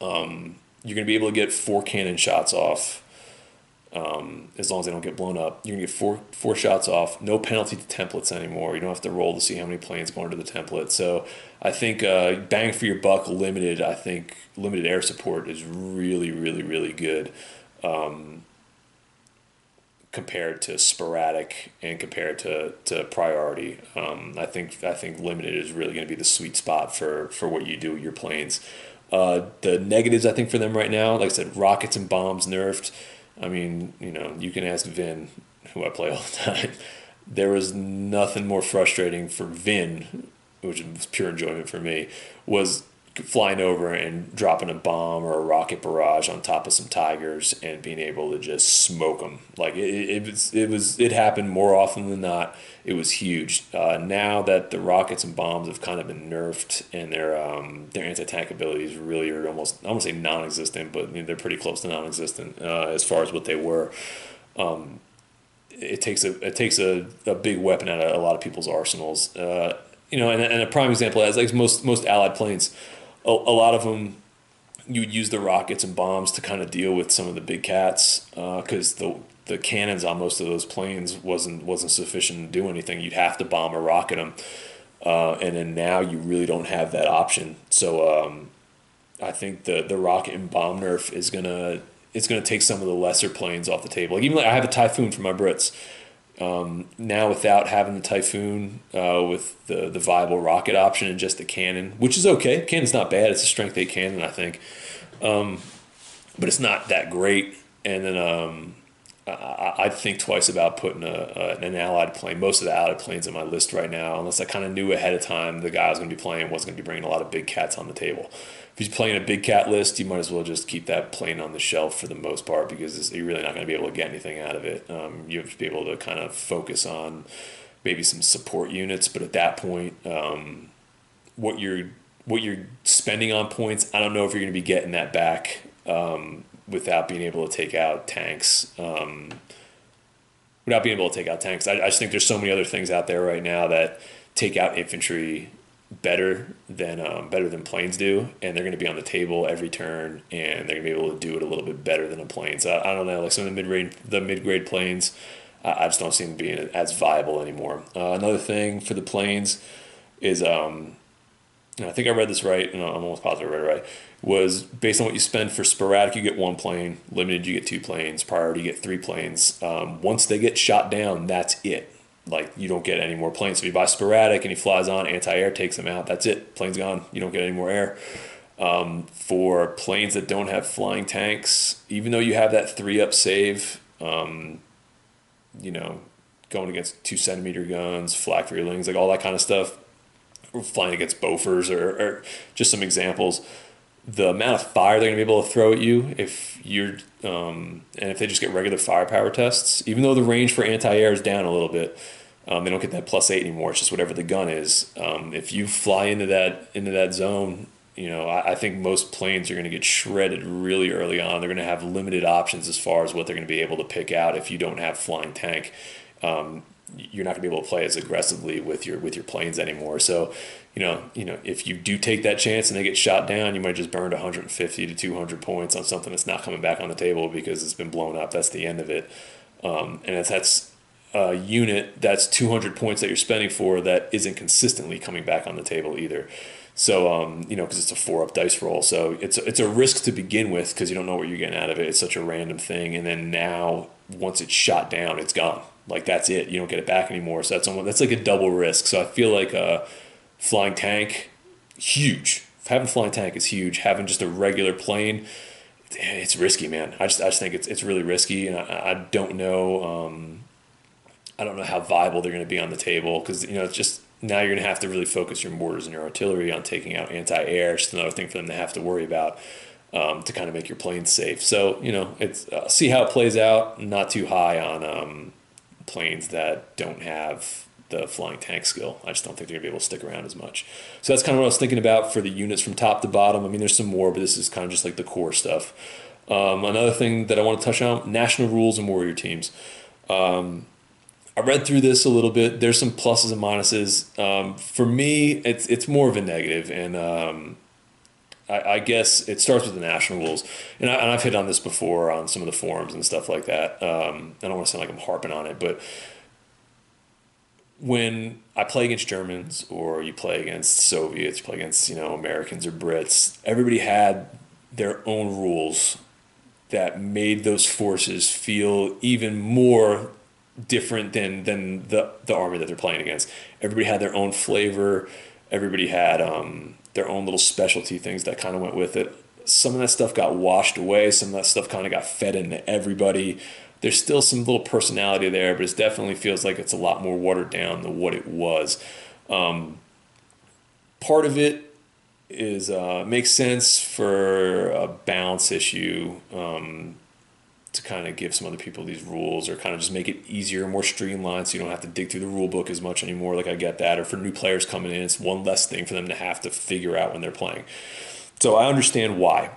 You're going to be able to get 4 cannon shots off, as long as they don't get blown up. You're going to get four shots off. No penalty to templates anymore. You don't have to roll to see how many planes go into the template. So I think bang for your buck, limited. I think limited air support is really, really, really good compared to sporadic and compared to priority. I think limited is really going to be the sweet spot for what you do with your planes. The negatives, I think, for them right now, like I said, rockets and bombs nerfed. I mean, you can ask Vin, who I play all the time. There was nothing more frustrating for Vin, which was pure enjoyment for me, was flying over and dropping a bomb or a rocket barrage on top of some tigers and being able to just smoke them. Like it happened more often than not. It was huge. Now that the rockets and bombs have kind of been nerfed and their anti-tank abilities really are almost, I won't say non-existent, but they're pretty close to non-existent as far as what they were. It takes a big weapon out of a lot of people's arsenals. And a prime example is like most allied planes. A lot of them, you would use the rockets and bombs to kind of deal with some of the big cats because the cannons on most of those planes wasn't sufficient to do anything. You'd have to bomb or rocket them, and then now you really don't have that option. So I think the rocket and bomb nerf is gonna take some of the lesser planes off the table. Like even I have a Typhoon for my Brits. Now without having the Typhoon with the viable rocket option and just the cannon, which is okay. Cannon's not bad. It's a strength 8 cannon, I think. But it's not that great. And then I'd think twice about putting an allied plane. Most of the allied planes on my list right now, unless I kind of knew ahead of time the guy I was going to be playing wasn't going to be bringing a lot of big cats on the table. If he's playing a big cat list, you might as well just keep that plane on the shelf for the most part because you're really not going to be able to get anything out of it. You have to be able to kind of focus on maybe some support units, but at that point, what you're spending on points, I don't know if you're going to be getting that back without being able to take out tanks. I just think there's so many other things out there right now that take out infantry better than planes do, and they're going to be on the table every turn, and they're going to be able to do it a little bit better than a plane. So I don't know, like some of the mid-grade planes, I just don't see them being as viable anymore. Another thing for the planes is, I think I read this right, and I'm almost positive I read it right, was based on what you spend for sporadic, you get 1 plane, limited, you get 2 planes, priority, you get 3 planes. Once they get shot down, that's it. Like, you don't get any more planes. So if you buy sporadic and he flies on, anti-air takes him out, that's it. Plane's gone. You don't get any more air. For planes that don't have flying tanks, even though you have that 3-up save, going against 2-centimeter guns, flak reelings, like all that kind of stuff, or flying against Bofors or just some examples, the amount of fire they're going to be able to throw at you if you're and if they just get regular firepower tests, even though the range for anti-air is down a little bit, they don't get that +8 anymore. It's just whatever the gun is. If you fly into that zone, I think most planes are going to get shredded really early on. They're going to have limited options as far as what they're going to be able to pick out if you don't have flying tank. You're not going to be able to play as aggressively with your planes anymore. So, if you do take that chance and they get shot down, you might just burn 150 to 200 points on something that's not coming back on the table because it's been blown up. That's the end of it. And that's a unit that's 200 points that you're spending for that isn't consistently coming back on the table either. So, because it's a 4-up dice roll. So it's a risk to begin with because you don't know what you're getting out of it. It's such a random thing. And then now, once it's shot down, it's gone. Like, that's it. You don't get it back anymore. So that's like a double risk. So I feel like flying tank, huge. Having flying tank is huge. Having just a regular plane, it's risky, man. I just think it's really risky, and I don't know. I don't know how viable they're going to be on the table because it's just now you're going to have to really focus your mortars and your artillery on taking out anti-air. It's another thing for them to have to worry about to kind of make your planes safe. So, it's see how it plays out. Not too high on planes that don't have the flying tank skill. I just don't think they're going to be able to stick around as much. So that's kind of what I was thinking about for the units from top to bottom. I mean, there's some more, but this is kind of just like the core stuff. Another thing that I want to touch on, national rules and warrior teams. I read through this a little bit. There's some pluses and minuses. For me, it's more of a negative, and I guess it starts with the national rules. And I've hit on this before on some of the forums and stuff like that. I don't want to sound like I'm harping on it, but when I play against Germans or you play against Soviets, you play against, Americans or Brits, everybody had their own rules that made those forces feel even more different than the army that they're playing against. Everybody had their own flavor. Everybody had their own little specialty things that kind of went with it. Some of that stuff got washed away. Some of that stuff kind of got fed into everybody. There's still some little personality there, but it definitely feels like it's a lot more watered down than what it was. Part of it is makes sense for a balance issue, to kind of give some other people these rules or kind of just make it easier, more streamlined, so you don't have to dig through the rule book as much anymore. Like, I get that. Or for new players coming in, it's one less thing for them to have to figure out when they're playing. So I understand why.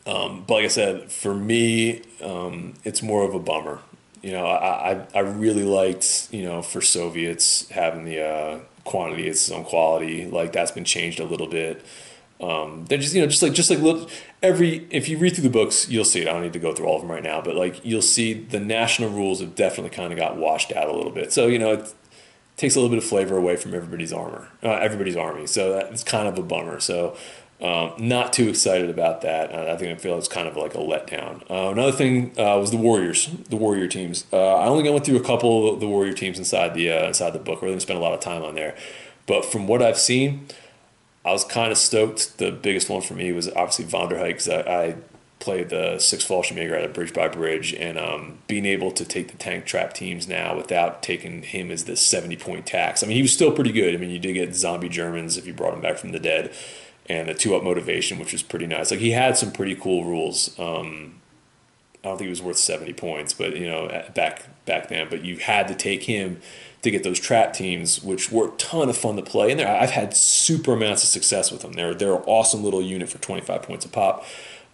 But like I said, for me, it's more of a bummer. I really liked, for Soviets having the quantity its own quality. Like, that's been changed a little bit. They're just like little, if you read through the books, you'll see it. I don't need to go through all of them right now, but like, you'll see the national rules have definitely kind of got washed out a little bit. So, it takes a little bit of flavor away from everybody's army. So that's kind of a bummer. So, not too excited about that. I feel it's kind of like a letdown. Another thing was the warrior teams. I only went through a couple of the warrior teams inside the book. I really didn't spend a lot of time on there, but from what I've seen, I was kind of stoked. The biggest one for me was obviously Von der Heide, because I played the 6 Fallschirmjäger at Bridge by Bridge, and being able to take the tank trap teams now without taking him as the 70-point tax. I mean, he was still pretty good. I mean, you did get zombie Germans if you brought him back from the dead, and a 2-up motivation, which was pretty nice. Like, he had some pretty cool rules. I don't think he was worth 70 points, but back then. But you had to take him to get those trap teams, which were a ton of fun to play. And I've had super amounts of success with them. They're an awesome little unit for 25 points a pop.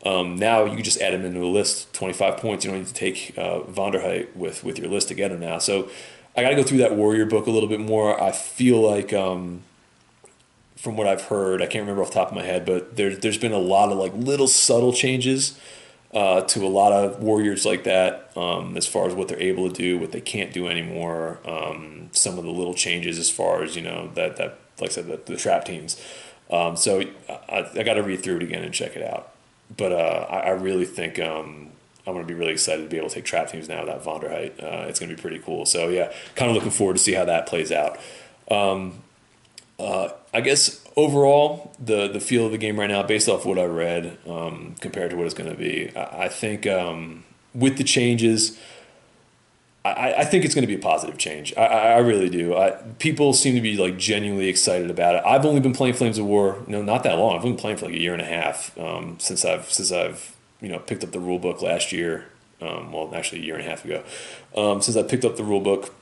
Now you can just add them into the list, 25 points. You don't need to take Von der Heide with your list to get them now. So I got to go through that warrior book a little bit more. I feel like from what I've heard, I can't remember off the top of my head, but there's been a lot of like little subtle changes to a lot of warriors like that, as far as what they're able to do, what they can't do anymore. Some of the little changes as far as, that like I said, the trap teams. So I got to read through it again and check it out. But I really think I'm going to be really excited to be able to take trap teams now without Von der Heide. It's going to be pretty cool. So yeah, kind of looking forward to see how that plays out. I guess overall, the feel of the game right now, based off what I read, compared to what it's going to be, I think with the changes, I think it's going to be a positive change. I really do. People seem to be like genuinely excited about it. I've only been playing Flames of War, not that long. I've been playing for like a year and a half since I've picked up the rule book last year. Well, actually a year and a half ago. Since I picked up the rule book.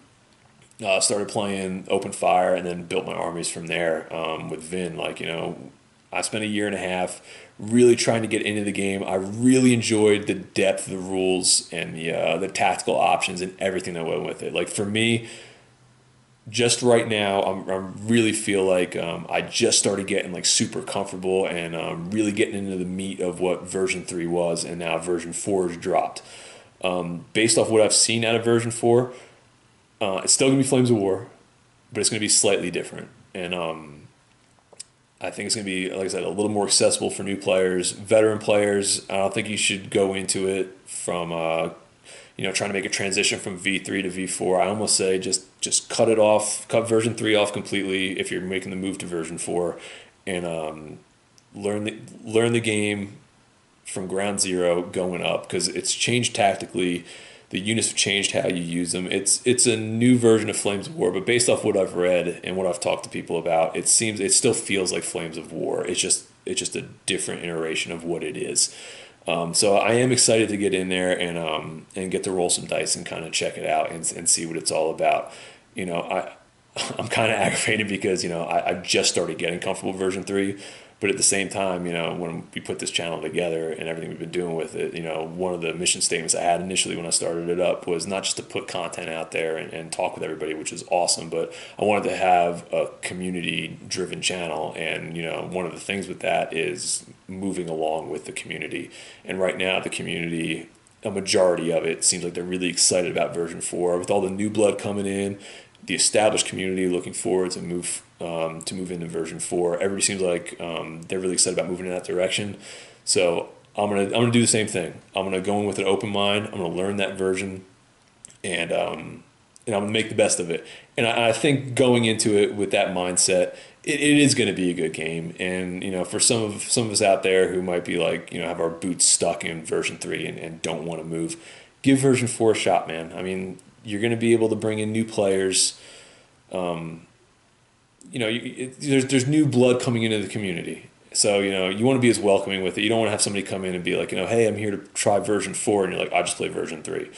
Started playing open fire and then built my armies from there with Vin. I spent a year and a half really trying to get into the game. I really enjoyed the depth of the rules and the tactical options and everything that went with it. Like, for me, just right now, I really feel like I just started getting like super comfortable and really getting into the meat of what version 3 was, and now version 4 has dropped. Based off what I've seen out of version 4, it's still going to be Flames of War, but it's going to be slightly different. And I think it's going to be, like I said, a little more accessible for new players. Veteran players, I don't think you should go into it from, trying to make a transition from V3 to V4. I almost say just cut it off, cut version 3 off completely if you're making the move to version 4, and learn the game from ground zero going up, because it's changed tactically The units have changed how you use them. It's a new version of Flames of War, but based off what I've read and what I've talked to people about, it still feels like Flames of War. It's just a different iteration of what it is. So I am excited to get in there and get to roll some dice and kind of check it out and see what it's all about. I'm kind of aggravated because I just started getting comfortable with version 3, but at the same time, when we put this channel together and everything we've been doing with it, one of the mission statements I had initially when I started it up was not just to put content out there and talk with everybody, which is awesome, but I wanted to have a community-driven channel, and one of the things with that is moving along with the community. And right now, the community, a majority of it seems like they're really excited about version 4 with all the new blood coming in, the established community looking forward to move into version 4. Everybody seems like they're really excited about moving in that direction. So I'm gonna do the same thing. I'm gonna go in with an open mind. I'm gonna learn that version, and I'm gonna make the best of it. And I think going into it with that mindset, it is going to be a good game. And for some of us out there who might be like have our boots stuck in version 3 and don't want to move, give version 4 a shot, man. I mean, you're going to be able to bring in new players. There's new blood coming into the community. So, you want to be as welcoming with it. You don't want to have somebody come in and be like, hey, I'm here to try version 4. And you're like, I just play version 3.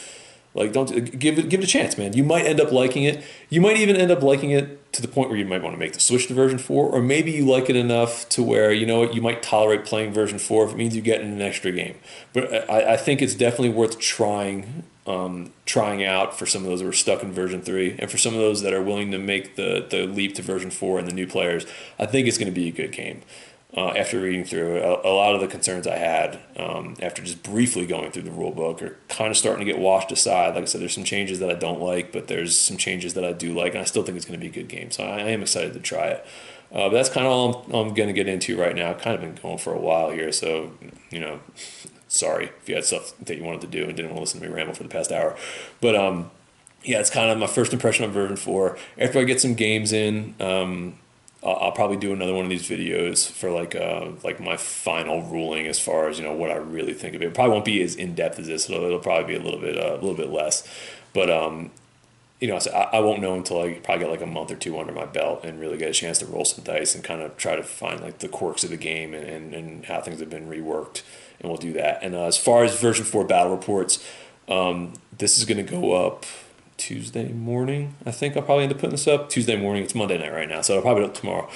Like, don't give it a chance, man. You might end up liking it. You might even end up liking it to the point where you might want to make the switch to version 4. Or maybe you like it enough to where, you might tolerate playing version 4 if it means you get in an extra game. But I think it's definitely worth trying out for some of those who are stuck in version 3, and for some of those that are willing to make the leap to version 4 and the new players. I think it's going to be a good game. After reading through it, a lot of the concerns I had after just briefly going through the rule book are kind of starting to get washed aside. Like I said, there's some changes that I don't like, but there's some changes that I do like, and I still think it's going to be a good game. So I am excited to try it. But that's kind of all I'm going to get into right now. I've kind of been going for a while here, so sorry if you had stuff that you wanted to do and didn't want to listen to me ramble for the past hour. But yeah, it's kind of my first impression on version 4. After I get some games in, I'll probably do another one of these videos for like my final ruling as far as what I really think of it. It probably won't be as in depth as this. It'll probably be a little bit less. But so I won't know until I probably get like a month or two under my belt and really get a chance to roll some dice and kind of try to find like the quirks of the game and how things have been reworked. And we'll do that. And as far as version 4 battle reports, this is going to go up Tuesday morning. I think I'll probably end up putting this up Tuesday morning. It's Monday night right now, so I'll probably do it tomorrow.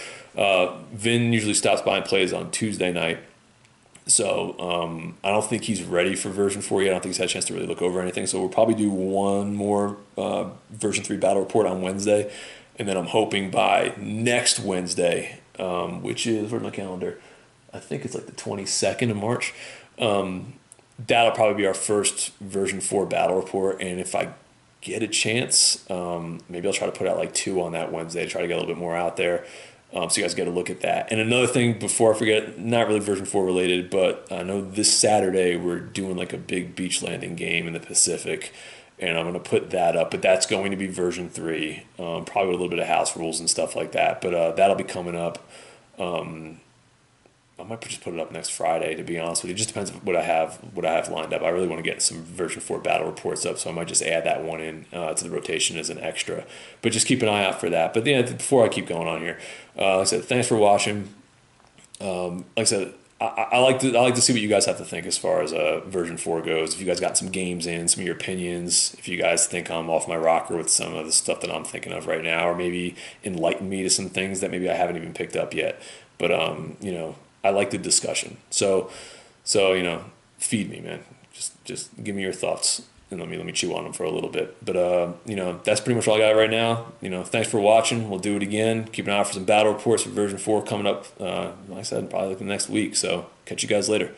Vin usually stops by and plays on Tuesday night. So I don't think he's ready for version 4 yet. I don't think he's had a chance to really look over anything. So we'll probably do one more version 3 battle report on Wednesday. And then I'm hoping by next Wednesday, which is, where's my calendar? I think it's like the 22nd of March. That'll probably be our first version 4 battle report. And if I get a chance, maybe I'll try to put out like 2 on that Wednesday to try to get a little bit more out there. So you guys get a look at that. And another thing before I forget, not really version 4 related, but I know this Saturday we're doing like a big beach landing game in the Pacific, and I'm going to put that up, but that's going to be version 3, probably with a little bit of house rules and stuff like that. But that'll be coming up. I might just put it up next Friday, to be honest with you. It just depends on what I have lined up. I really want to get some version 4 battle reports up, so I might just add that one in to the rotation as an extra. But just keep an eye out for that. But yeah, before I keep going on here, like I said, thanks for watching. Like I said, I like to see what you guys have to think as far as version 4 goes. If you guys got some games in, some of your opinions, if you guys think I'm off my rocker with some of the stuff that I'm thinking of right now, or maybe enlighten me to some things that maybe I haven't even picked up yet. But I like the discussion. So feed me, man. Just give me your thoughts and let me chew on them for a little bit. But that's pretty much all I got right now. Thanks for watching. We'll do it again. Keep an eye out for some battle reports for version 4 coming up. Like I said, probably like the next week. So catch you guys later.